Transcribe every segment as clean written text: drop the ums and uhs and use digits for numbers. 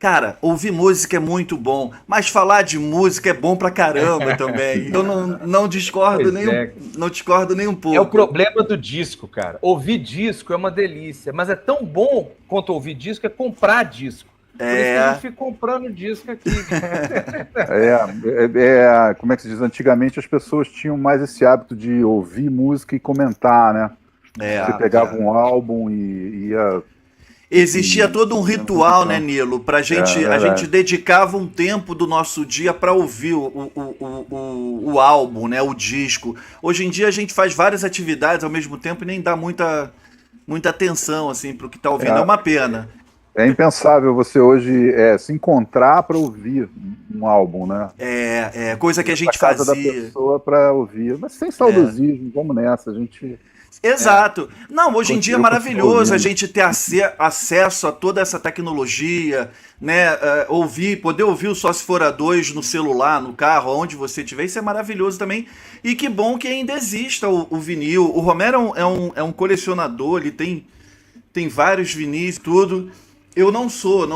Cara, ouvir música é muito bom, mas falar de música é bom pra caramba também. Eu não discordo Pois nem é. não discordo nem um É o pouco. problema do disco, cara. Ouvir disco é uma delícia, mas é tão bom quanto ouvir disco é comprar disco. Por isso que a gente É, fica comprando disco aqui. Como é que se diz? Antigamente as pessoas tinham mais esse hábito de ouvir música e comentar, né? Você Exato. pegava um álbum e ia. existia todo um Ia ritual, né, comentando. Nilo? Pra É gente, a gente verdade. dedicava um tempo do nosso dia pra ouvir o álbum, né, o disco. Hoje em dia a gente faz várias atividades ao mesmo tempo e nem dá muita atenção assim pro que tá ouvindo. É É, uma pena. é impensável você hoje se encontrar para ouvir um álbum, né? É coisa que a Ir para gente casa da fazia. pessoa para ouvir. Mas sem saudosismo, vamos nessa. A gente Exato. Não, hoje em dia é eu continuo maravilhoso a ouvindo. gente ter acesso a toda essa tecnologia, né? Poder ouvir o Só Se For a Dois no celular, no carro, onde você estiver, isso é maravilhoso também. E que bom que ainda exista o vinil. O Romero é um colecionador, ele tem vários vinis e tudo. Eu não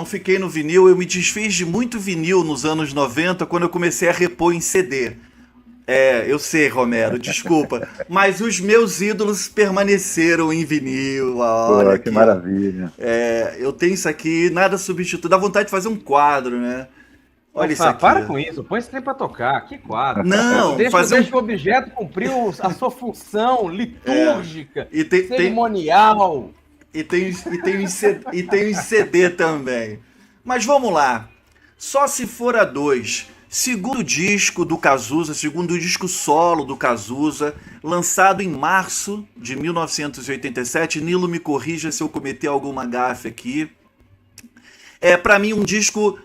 fiquei no vinil, eu me desfiz de muito vinil nos anos 90 quando eu comecei a repor em CD. Eu sei, Romero, desculpa. Mas os meus ídolos permaneceram em vinil. Olha Pô, que aqui, ó. maravilha. Eu tenho isso aqui, nada substitui. Dá vontade de fazer um quadro, né? Olha isso aqui. Para com isso, põe esse trem pra tocar. Que quadro. Não, Deixa fazer o um. objeto cumprir a sua função litúrgica, E tem, cerimonial. e tem um CD também. Mas vamos lá. Só Se For a Dois. Segundo disco do Cazuza, segundo disco solo do Cazuza, lançado em março de 1987. Nilo, me corrija se eu cometer alguma gafe aqui. É para mim um disco,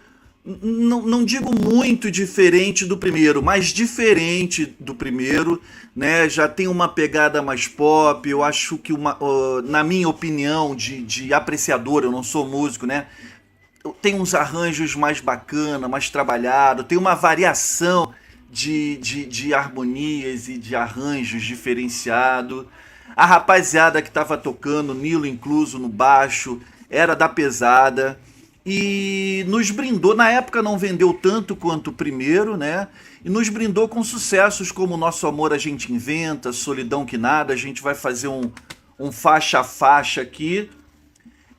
não digo muito diferente do primeiro, mas diferente do primeiro, né? Já tem uma pegada mais pop. Eu acho que na minha opinião de apreciador, eu não sou músico, né? Tem uns arranjos mais bacana, mais trabalhado, tem uma variação de harmonias e de arranjos diferenciado. A rapaziada que estava tocando, Nilo incluso no baixo, era da pesada e nos brindou. Na época não vendeu tanto quanto o primeiro, né? E nos brindou com sucessos como Nosso Amor a Gente Inventa, Solidão Que Nada. A gente vai fazer um faixa a faixa aqui.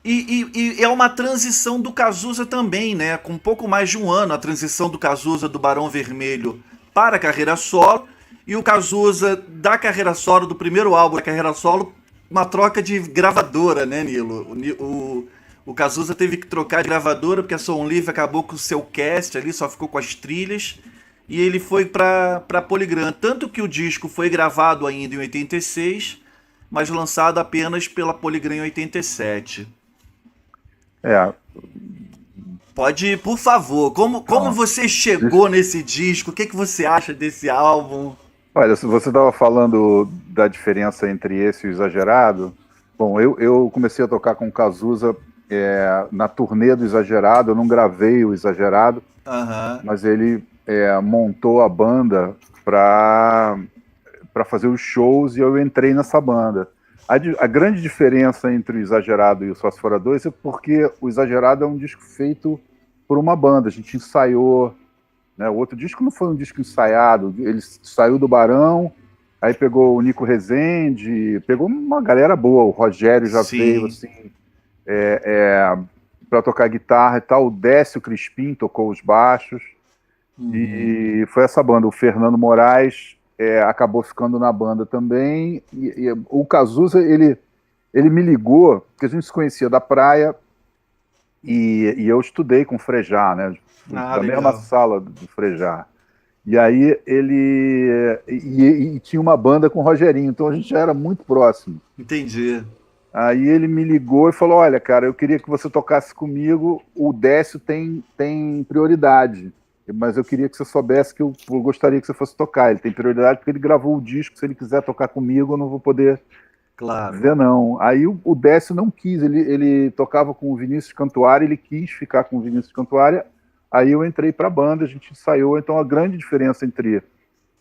E é uma transição do Cazuza também, né? Com um pouco mais de um ano, a transição do Cazuza do Barão Vermelho para a carreira solo, e o Cazuza da carreira solo, do primeiro álbum da carreira solo, uma troca de gravadora, né, Nilo? O Cazuza teve que trocar de gravadora porque a Som Livre acabou com o seu cast ali, só ficou com as trilhas, e ele foi para Polygram. Tanto que o disco foi gravado ainda em 86, mas lançado apenas pela Polygram em 87. É, Pode, por favor, como então, você chegou nesse disco? O que você acha desse álbum? olha, se você estava falando da diferença entre esse e o Exagerado, bom, eu comecei a tocar com o Cazuza na turnê do Exagerado. Eu não gravei o Exagerado, Aham. mas ele montou a banda para fazer os shows e eu entrei nessa banda. A grande diferença entre o Exagerado e o Só Se For a Dois é porque o Exagerado é um disco feito por uma banda. A gente ensaiou, né? O outro disco não foi um disco ensaiado. Ele saiu do Barão, aí pegou o Nico Rezende, pegou uma galera boa. O Rogério já veio Sim. assim para tocar guitarra e tal. O Décio Crispim tocou os baixos. Uhum. E foi essa banda. O Fernando Moraes acabou ficando na banda também. E o Cazuza, ele me ligou, porque a gente se conhecia da praia, e eu estudei com o Frejá, né? Ah, Da mesma legal. sala do Frejá. E aí ele tinha uma banda com o Rogerinho, então a gente já era muito próximo. Entendi. Aí ele me ligou e falou: olha, cara, eu queria que você tocasse comigo. O Décio tem prioridade, mas eu queria que você soubesse que eu gostaria que você fosse tocar. Ele tem prioridade porque ele gravou o disco. Se ele quiser tocar comigo, eu não vou poder Claro. dizer não. Aí o Décio não quis. Ele tocava com o Vinícius Cantuária, ele quis ficar com o Vinícius Cantuária. Aí eu entrei para a banda, a gente ensaiou. Então a grande diferença entre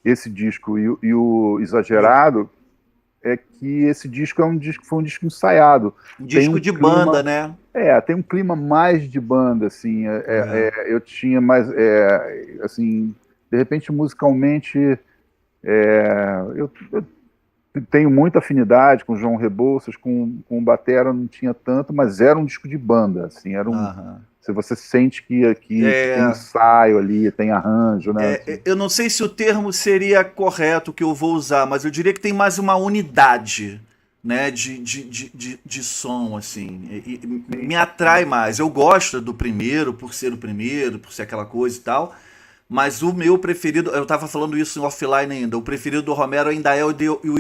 esse disco e o E o- Exagerado é que esse disco foi um disco ensaiado. Um disco um de clima, banda, né? tem um clima mais de banda, assim. Eu tinha mais, assim, de repente musicalmente, eu tenho muita afinidade com o João Rebouças, com o batera não tinha tanto, mas era um disco de banda, assim, era um. Aham. Se você sente que tem ensaio ali, tem arranjo, né? Assim. Eu não sei se o termo seria correto que eu vou usar, mas eu diria que tem mais uma unidade, né, de som, assim. Me atrai mais. Eu gosto do primeiro, por ser o primeiro, por ser aquela coisa e tal, mas o meu preferido, eu tava falando isso em offline ainda, o preferido do Romero ainda é o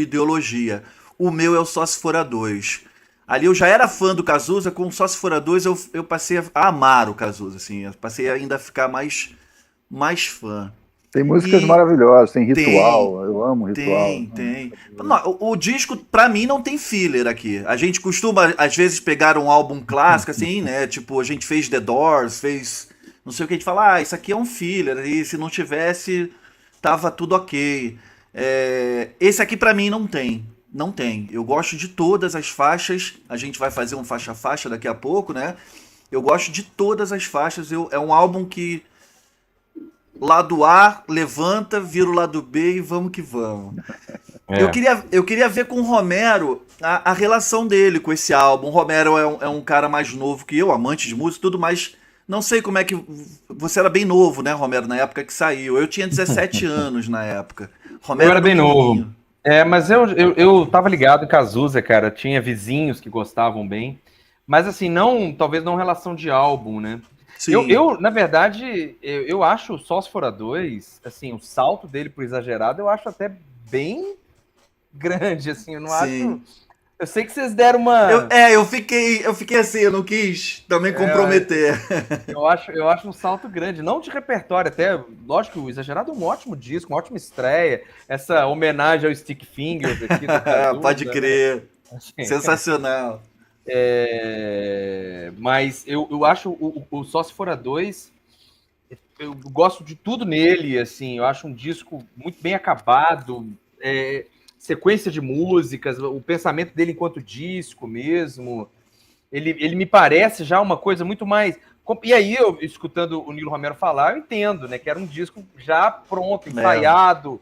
Ideologia. O meu é o Só Se For a Dois. Ali eu já era fã do Cazuza, com Só Se For a Dois eu passei a amar o Cazuza, assim, eu passei ainda a ficar mais fã. Tem músicas E maravilhosas, tem tem, Ritual, eu amo Ritual. tem. Não, o disco, pra mim, não tem filler aqui. A gente costuma, às vezes, pegar um álbum clássico, assim, né? Tipo, a gente fez The Doors, fez não sei o que, a gente fala, isso aqui é um filler, e se não tivesse, tava tudo ok. Esse aqui, pra mim, não tem. Não tem. Eu gosto de todas as faixas. A gente vai fazer um faixa a faixa daqui a pouco, né? Eu gosto de todas as faixas. É um álbum que lado A, levanta, vira o lado B e vamos que vamos. Eu queria ver com o Romero a relação dele com esse álbum. O Romero é um cara mais novo que eu, amante de música e tudo, mas não sei como é que. Você era bem novo, né, Romero, na época que saiu. Eu tinha 17 anos na época. Romero eu era bem pequenininho. novo. Mas eu tava ligado em Cazuza, cara. Tinha vizinhos que gostavam bem. Mas assim, talvez não relação de álbum, né? Sim. Na verdade, eu acho o Só Se For a Dois, assim, o salto dele pro exagerado, eu acho até bem grande, assim, eu não Sim. acho... Eu sei que vocês deram uma... Eu fiquei assim, eu não quis também comprometer. Eu acho um salto grande, não de repertório, até, lógico, o Exagerado é um ótimo disco, uma ótima estreia, essa homenagem ao Stick Fingers aqui do Cazuza, Pode crer. Né? Sensacional. Mas eu acho o Só Se For a Dois, eu gosto de tudo nele, assim, eu acho um disco muito bem acabado, sequência de músicas, o pensamento dele enquanto disco mesmo, ele me parece já uma coisa muito mais... E aí, eu escutando o Nilo Romero falar, eu entendo, né, que era um disco já pronto, ensaiado,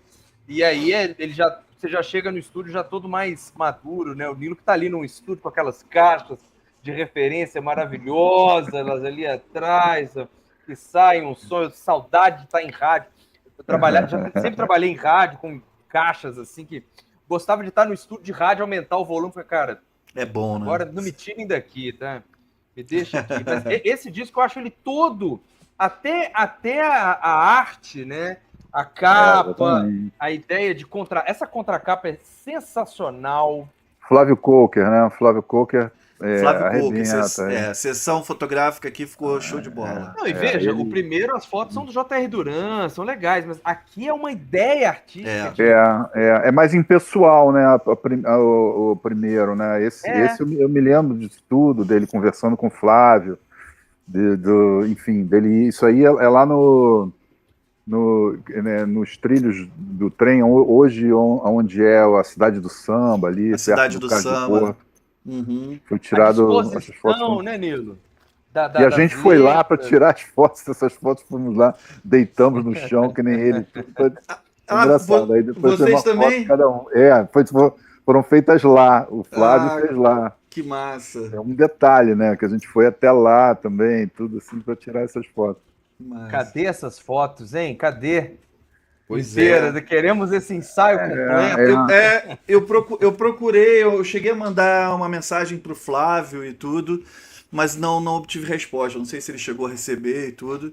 e aí você já chega no estúdio já todo mais maduro, né, o Nilo que tá ali no estúdio com aquelas caixas de referência maravilhosas, elas ali atrás, que saem um som, saudade de estar em rádio, sempre trabalhei em rádio, com caixas assim, que gostava de estar no estúdio de rádio, aumentar o volume, cara, é bom, né? Agora não me tirem daqui, tá? Me deixa aqui. Mas esse disco eu acho ele todo, até a arte, né? A capa, a ideia de essa contracapa é sensacional. Flávio Coker, né? Flávio Coker. Flávio Coker, sessão fotográfica aqui ficou show de bola. Não, e veja, o primeiro, as fotos são do J.R. Duran, são legais, mas aqui é uma ideia artística. É mais impessoal, né? O primeiro, né? Esse eu me lembro de tudo, dele conversando com o Flávio, enfim, dele. Isso aí é lá nos trilhos do trem, hoje onde é a Cidade do Samba, ali, a Cidade do Samba. Uhum. Foi tirado a disposição, né, Nilo? E a gente foi lá para tirar as fotos, essas fotos fomos lá, deitamos no chão, que nem ele. Engraçado. Aí depois vocês também? Cada um. Foram feitas lá. O Flávio fez lá. Que massa. É um detalhe, né? Que a gente foi até lá também, tudo assim, para tirar essas fotos. Cadê essas fotos, hein? Cadê? Pois Queremos esse ensaio completo. Eu procurei, eu cheguei a mandar uma mensagem pro Flávio e tudo, mas não obtive resposta. Não sei se ele chegou a receber e tudo.